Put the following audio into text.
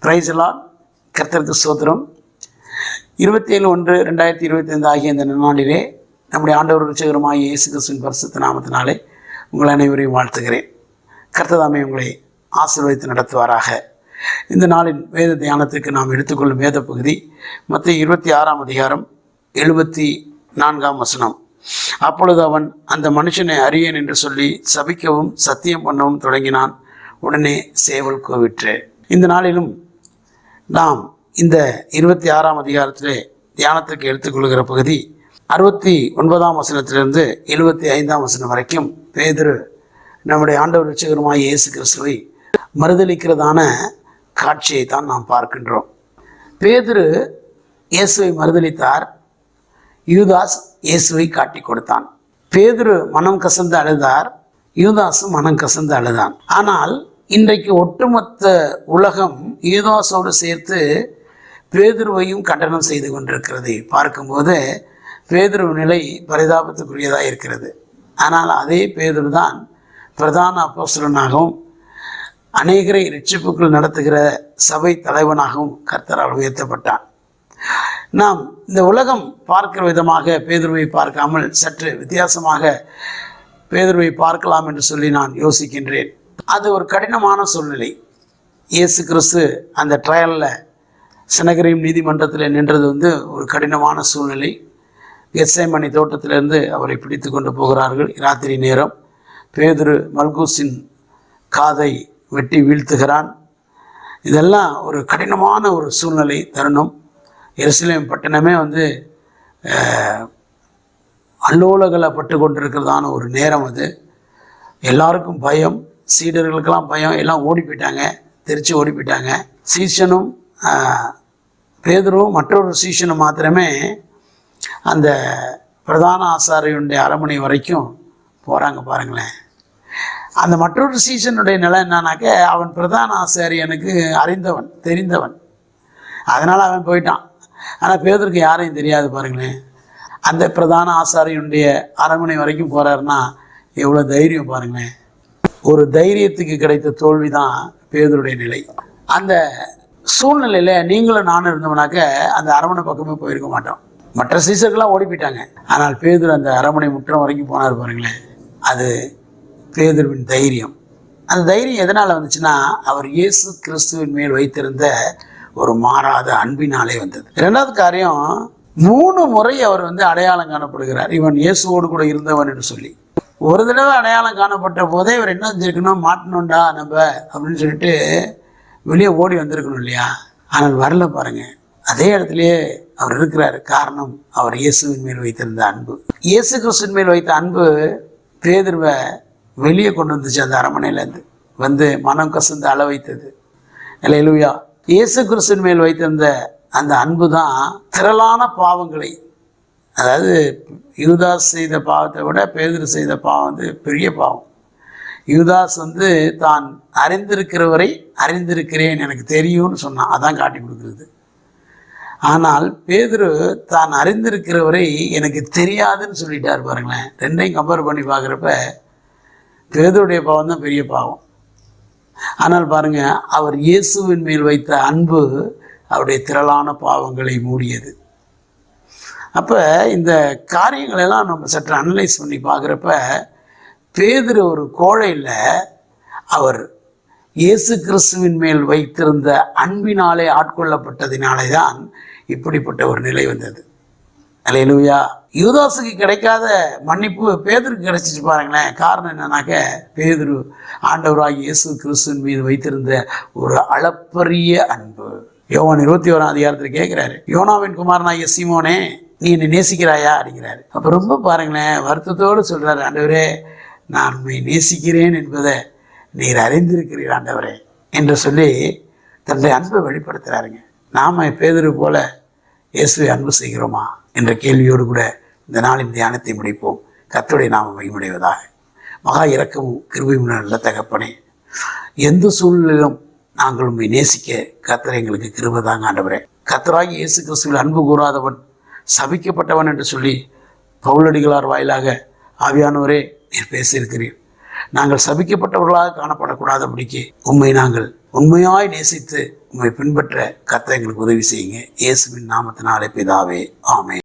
Price எல்லாம் கர்த்தருக்கு ஸ்தோத்திரம். 27/1/2025 ஆகிய இந்த நாளிலே நம்முடைய ஆண்டவர் இரட்சகருமாகிய இயேசு கிறிஸ்துவின் பரிசுத்த நாமத்தினாலே உங்கள் அனைவரையும் வாழ்த்துகிறேன். கர்த்ததாமே உங்களை ஆசீர்வதித்து நடத்துவாராக. இந்த நாளின் வேத தியானத்துக்கு நாம் எடுத்துக்கொள்ளும் வேத பகுதி மத்தேயு 26 அப்பொழுது அவன் அந்த மனுஷனை அறியேன் என்று சொல்லி சபிக்கவும் சத்தியம் பண்ணவும் தொடங்கினான். உடனே சேவல் கூவிற்று. இந்த நாளிலும் நாம் இந்த 26 தியானத்துக்கு எடுத்துக்கொள்கிற பகுதி 69 75 வரைக்கும் பேதுரு நம்முடைய ஆண்டவர் இரட்சகருமாகிய இயேசு கிறிஸ்துவை மறுதலிக்கிறதான காட்சியை தான் நாம் பார்க்கின்றோம். பேதுரு இயேசுவை மறுதலித்தார். யூதாஸ் இயேசுவை காட்டி கொடுத்தான். பேதுரு மனம் கசந்து அழுதார், யூதாஸும் மனம் கசந்து அழுதான். ஆனால் இன்றைக்கு ஒட்டுமொத்த உலகம் யூதாஸோடு சேர்த்து பேதுருவையும் கண்டனம் செய்து கொண்டிருக்கிறது. பார்க்கும்போது பேதுரு நிலை பரிதாபத்துக்குரியதாக இருக்கிறது. ஆனால் அதே பேதுரு தான் பிரதான அப்போஸ்தலனாகவும் அநேகரை இரட்சிப்புக்குள் நடத்துகிற சபை தலைவனாகவும் கர்த்தரால் உயர்த்தப்பட்டான். நாம் இந்த உலகம் பார்க்கிற விதமாக பேதுருவை பார்க்காமல் சற்று வித்தியாசமாக பேதுருவை பார்க்கலாம் என்று சொல்லி நான் யோசிக்கின்றேன். அது ஒரு கடினமான சூழ்நிலை. இயேசு கிறிஸ்து அந்த ட்ரையலில் சனகரிம் நீதிமன்றத்தில் நின்றது ஒரு கடினமான சூழ்நிலை. கெத்சேமனி தோட்டத்திலிருந்து அவரை பிடித்து கொண்டு போகிறார்கள். ராத்திரி நேரம். பேதுரு மல்கூசின் காதை வெட்டி வீழ்த்துகிறான். இதெல்லாம் ஒரு கடினமான ஒரு சூழ்நிலை தருணம். எருசலேம் பட்டணமே அல்லோலகலப்பட்டு கொண்டிருக்கிறதான ஒரு நேரம். அது எல்லாருக்கும் பயம், சீடர்களுக்கெல்லாம் பயம். எல்லாம் ஓடி போயிட்டாங்க, தெரிச்சு ஓடி போயிட்டாங்க. சீஷனும் பேதுருவும் மற்றொரு சீஷனும் மாத்திரமே அந்த பிரதான ஆசாரியனுடைய அரண்மனை வரைக்கும் போகிறாங்க. பாருங்களேன், அந்த மற்றொரு சீஷனுடைய நிலை என்னன்னாக்க, அவன் பிரதான ஆசாரியனுக்கு அறிந்தவன், தெரிந்தவன். அதனால் அவன் போயிட்டான். ஆனால் பேதுருக்கு யாரையும் தெரியாது. பாருங்களேன், அந்த பிரதான ஆசாரியனுடைய அரண்மனை வரைக்கும் போகிறாருன்னா எவ்வளோ தைரியம் பாருங்களேன். ஒரு தைரியத்துக்கு கிடைத்த தோல்வி தான் பேதுருடைய நிலை. அந்த சூழ்நிலையில் நீங்களும் நானும் இருந்தோம்னாக்க அந்த அரண்மனை பக்கமே போயிருக்க மாட்டோம். மற்ற சீசர்கள்லாம் ஓடி போயிட்டாங்க. ஆனால் பேதுரு அந்த அரண்மனை முற்றம் வரைக்கும் போனார். பாருங்களேன், அது பேதுருவின் தைரியம். அந்த தைரியம் எதனால் வந்துச்சுன்னா, அவர் இயேசு கிறிஸ்துவின் மேல் வைத்திருந்த ஒரு மாறாத அன்பினாலே வந்தது. இரண்டாவது காரியம், 3 முறை அவர் அடையாளம் காணப்படுகிறார். இவன் இயேசுவோடு கூட இருந்தவன் என்று சொல்லி. ஒரு தடவை அடையாளம் காணப்பட்ட போதே இவர் என்ன செஞ்சிருக்கணும், மாட்டணும்டா நம்ம அப்படின்னு சொல்லிட்டு வெளியே ஓடி வந்திருக்கணும் இல்லையா? ஆனால் வரல. பாருங்க, அதே இடத்துலையே அவர் இருக்கிறார். காரணம், அவர் இயேசுவின் மேல் வைத்திருந்த அன்பு. இயேசு கிறிஸ்துவின் மேல் வைத்த அன்பு பேதுருவை வெளியே கொண்டு வந்துச்சு. அந்த அரண்மனையிலேருந்து மனம் கசந்து அள வைத்தது. அல்லேலூயா. இயேசு கிறிஸ்துவின் மேல் வைத்திருந்த அந்த அன்பு தான் திரளான பாவங்களை, அதாவது யூதாஸ் செய்த பாவத்தை விட பேதுரு செய்த பாவம் பெரிய பாவம். யூதாஸ் தான் அறிந்திருக்கிறவரை அறிந்திருக்கிறேன், எனக்கு தெரியும்னு சொன்னான். அதான் காட்டி கொடுக்குறது. ஆனால் பேதுரு தான் அறிந்திருக்கிறவரை எனக்கு தெரியாதுன்னு சொல்லிட்டார். பாருங்களேன், ரெண்டையும் கம்பேர் பண்ணி பார்க்குறப்ப பேதுருடைய பாவம் தான் பெரிய பாவம். ஆனால் பாருங்க, அவர் இயேசுவின் மேல் வைத்த அன்பு அவருடைய திரளான பாவங்களை மூடியது. அப்போ இந்த காரியங்களெல்லாம் நம்ம சற்று அனலைஸ் பண்ணி பார்க்குறப்ப பேதுரு ஒரு கோழை இல்லை, அவர் இயேசு கிறிஸ்துவின் மேல் வைத்திருந்த அன்பினாலே ஆட்கொள்ளப்பட்டதினாலே தான் இப்படிப்பட்ட ஒரு நிலை வந்தது. அல்லேலூயா. யூதாஸுக்கு கிடைக்காத மன்னிப்பு பேதுருக்கு கிடைச்சிச்சு. பாருங்களேன், காரணம் என்னன்னாக்க, பேதுரு ஆண்டவராகிய இயேசு கிறிஸ்துவின் மீது வைத்திருந்த ஒரு அளப்பரிய அன்பு. யோவான் 21 கேட்குறாரு, யோனாவின் குமாரனாகிய சீமோனே, நீ என்னை நேசிக்கிறாயா அப்படிங்கிறாரு. அப்போ ரொம்ப பாருங்களேன், வருத்தத்தோடு சொல்கிறாரு, ஆண்டவரே, நான் உண்மை நேசிக்கிறேன் என்பதை நீர் அறிந்திருக்கிறீர் ஆண்டவரே என்று சொல்லி தன்னுடைய அன்பை வெளிப்படுத்துகிறாருங்க. நாம் பேதுரு போல இயேசுவை அன்பு செய்கிறோமா என்ற கேள்வியோடு கூட இந்த நாளின் தியானத்தை முடிப்போம். கர்த்தருடைய நாமம் மகிமையடைவதாக. மகா இரக்கமும் கிருபையும் நல்ல தகப்பனே, எந்த சூழ்நிலையிலும் நாங்கள் உண்மை நேசிக்க கர்த்தர் எங்களுக்கு கிருபை தாங்க ஆண்டவரே. கர்த்தராகி இயேசு கிறிஸ்துவில் அன்பு கூறாதவன் சபிக்கப்பட்டவன் என்று சொல்லி பவுலடிகளார் வாயிலாக ஆவியானவரே நீர் பேசியிருக்கிறீர். நாங்கள் சபிக்கப்பட்டவர்களாக காணப்படக்கூடாதபடிக்கு உம்மை நாங்கள் உண்மையாய் நேசித்து உம்மை பின்பற்ற கர்த்தர் எங்களுக்கு உதவி செய்யுங்க. இயேசுவின் நாமத்தினாலே பிதாவே, ஆமென்.